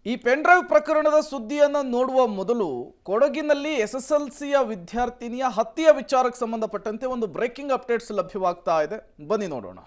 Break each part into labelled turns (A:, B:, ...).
A: ಈ pen drive ಪ್ರಕರಣದ ಸುದ್ದಿಯನ್ನು ನೋಡುವ ಮೊದಲು ಕೊಡಗಿನಲ್ಲಿ ಎಸ್ಎಸ್ಎಲ್ಸಿಯ ವಿದ್ಯಾರ್ಥಿನಿಯ ಹತ್ಯೆಯ ವಿಚಾರಕ್ಕೆ ಸಂಬಂಧಪಟ್ಟಂತೆ ಒಂದು ಬ್ರೇಕಿಂಗ್ ಅಪ್ಡೇಟ್ಸ್ ಲಭ್ಯವಾಗ್ತಾ ಇದೆ. ಬನ್ನಿ ನೋಡೋಣ.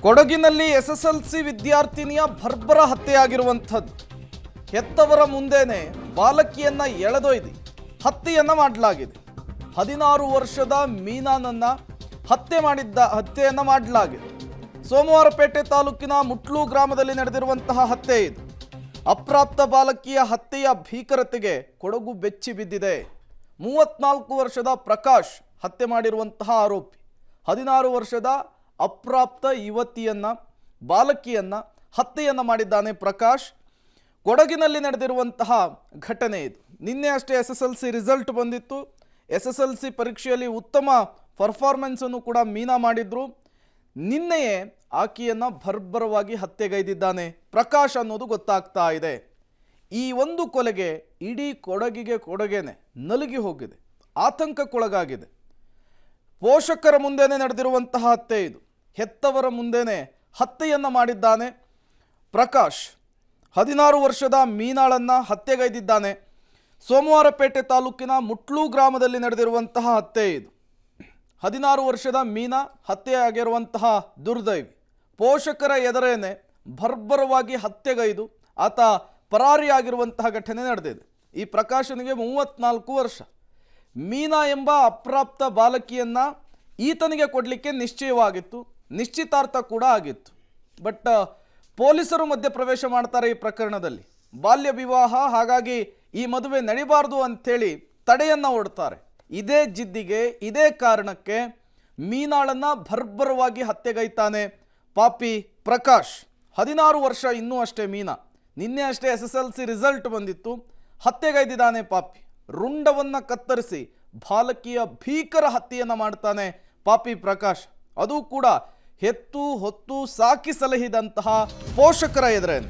A: ಕೊಡಗಿನಲ್ಲಿ ಎಸ್ಎಸ್ಎಲ್ಸಿ ವಿದ್ಯಾರ್ಥಿನಿಯ ಬರ್ಬರ ಹತ್ಯೆಯಾಗಿರುವಂಥದ್ದು. ಹೆತ್ತವರ ಮುಂದೆನೆ ಬಾಲಕಿಯನ್ನ ಎಳೆದೊಯ್ದು ಹತ್ಯೆಯನ್ನ ಮಾಡಲಾಗಿದೆ. 16 ವರ್ಷದ ಮೀನಾನನ್ನ ಹತ್ಯೆಯನ್ನ ಮಾಡಲಾಗಿದೆ. ಸೋಮವಾರಪೇಟೆ ತಾಲೂಕಿನ ಮುಟ್ಲು ಗ್ರಾಮದಲ್ಲಿ ನಡೆದಿರುವಂತಹ ಹತ್ಯೆ ಇದು. ಅಪ್ರಾಪ್ತ ಬಾಲಕಿಯ ಹತ್ಯೆಯ ಭೀಕರತೆಗೆ ಕೊಡಗು ಬೆಚ್ಚಿ ಬಿದ್ದಿದೆ. 34 ವರ್ಷದ ಪ್ರಕಾಶ್ ಹತ್ಯೆ ಮಾಡಿರುವಂತಹ ಆರೋಪಿ 16 ವರ್ಷದ ಅಪ್ರಾಪ್ತ ಬಾಲಕಿಯನ್ನ ಹತ್ಯೆಯನ್ನ ಮಾಡಿದ್ದಾನೆ ಪ್ರಕಾಶ್. ಕೊಡಗಿನಲ್ಲಿ ನಡೆದಿರುವಂತಹ ಘಟನೆ ಇದು. ನಿನ್ನೆ ಅಷ್ಟೇ ಎಸ್ಎಸ್ಎಲ್ಸಿ ರಿಸಲ್ಟ್ ಬಂದಿತ್ತು. ಎಸ್ಎಸ್ಎಲ್ಸಿ ಪರೀಕ್ಷೆಯಲ್ಲಿ ಉತ್ತಮ ಪರ್ಫಾರ್ಮೆನ್ಸ್ ಅನ್ನು ಕೂಡ ಮೀನಾ ಮಾಡಿದ್ರು. ನಿನ್ನೆಯೇ ಆಕೆಯನ್ನ ಬರ್ಬರವಾಗಿ ಹತ್ಯೆಗೈದಿದ್ದಾನೆ ಪ್ರಕಾಶ್ ಅನ್ನೋದು ಗೊತ್ತಾಗ್ತಾ ಇದೆ. ಈ ಒಂದು ಕೊಲೆಗೆ ಇಡೀ ಕೊಡಗೇನೆ ನಲುಗಿ ಹೋಗಿದೆ, ಆತಂಕಕ್ಕೊಳಗಾಗಿದೆ. ಪೋಷಕರ ಮುಂದೆನೇ ನಡೆದಿರುವಂತಹ ಹತ್ಯೆ ಇದು. ಹೆತ್ತವರ ಮುಂದೆನೇ ಹತ್ಯೆಯನ್ನ ಮಾಡಿದ್ದಾನೆ ಪ್ರಕಾಶ್. 16 ವರ್ಷದ ಮೀನಾಳನ್ನ ಹತ್ಯೆಗೈದಿದ್ದಾನೆ. ಸೋಮವಾರಪೇಟೆ ತಾಲೂಕಿನ ಮುಟ್ಲು ಗ್ರಾಮದಲ್ಲಿ ನಡೆದಿರುವಂತಹ ಹತ್ಯೆ ಇದು. 16 ವರ್ಷದ ಮೀನಾ ಹತ್ಯೆಯಾಗಿರುವಂತಹ ದುರ್ದೈವಿ. ಪೋಷಕರ ಎದುರೇನೆ ಬರ್ಬರವಾಗಿ ಹತ್ಯೆಗೈದು ಆತ ಪರಾರಿಯಾಗಿರುವಂತಹ ಘಟನೆ ನಡೆದಿದೆ. ಈ ಪ್ರಕಾಶನಿಗೆ 34 ವರ್ಷ. ಮೀನಾ ಎಂಬ ಅಪ್ರಾಪ್ತ ಬಾಲಕಿಯನ್ನ ಈತನಿಗೆ ಕೊಡಲಿಕ್ಕೆ ನಿಶ್ಚಯವಾಗಿತ್ತು, ನಿಶ್ಚಿತಾರ್ಥ ಕೂಡ ಆಗಿತ್ತು. ಬಟ್ ಪೊಲೀಸರು ಮಧ್ಯಪ್ರವೇಶ ಮಾಡ್ತಾರೆ ಈ ಪ್ರಕರಣದಲ್ಲಿ. ಬಾಲ್ಯ ವಿವಾಹ, ಹಾಗಾಗಿ ಈ ಮದುವೆ ನಡಿಬಾರ್ದು ಅಂಥೇಳಿ ತಡೆಯನ್ನು ಒಡ್ತಾರೆ. ಇದೇ ಜಿದ್ದಿಗೆ, ಇದೇ ಕಾರಣಕ್ಕೆ ಮೀನಾಳನ್ನ ಬರ್ಬರವಾಗಿ ಹತ್ಯೆಗೈತಾನೆ ಪಾಪಿ ಪ್ರಕಾಶ್. 16 ವರ್ಷ ಇನ್ನೂ ಅಷ್ಟೇ ಮೀನಾ. ನಿನ್ನೆ ಅಷ್ಟೇ ಎಸ್ಎಸ್ಎಲ್ಸಿ ರಿಸಲ್ಟ್ ಬಂದಿತ್ತು. ಹತ್ಯೆಗೈದಿದ್ದಾನೆ ಪಾಪಿ. ರುಂಡವನ್ನ ಕತ್ತರಿಸಿ ಬಾಲಕಿಯ ಭೀಕರ ಹತ್ಯೆಯನ್ನು ಮಾಡ್ತಾನೆ ಪಾಪಿ ಪ್ರಕಾಶ್. ಅದು ಕೂಡ ಹೆತ್ತು ಹೊತ್ತು ಸಾಕಿ ಸಲಹಿದಂತಹ ಪೋಷಕರ ಎದುರೇನೆ.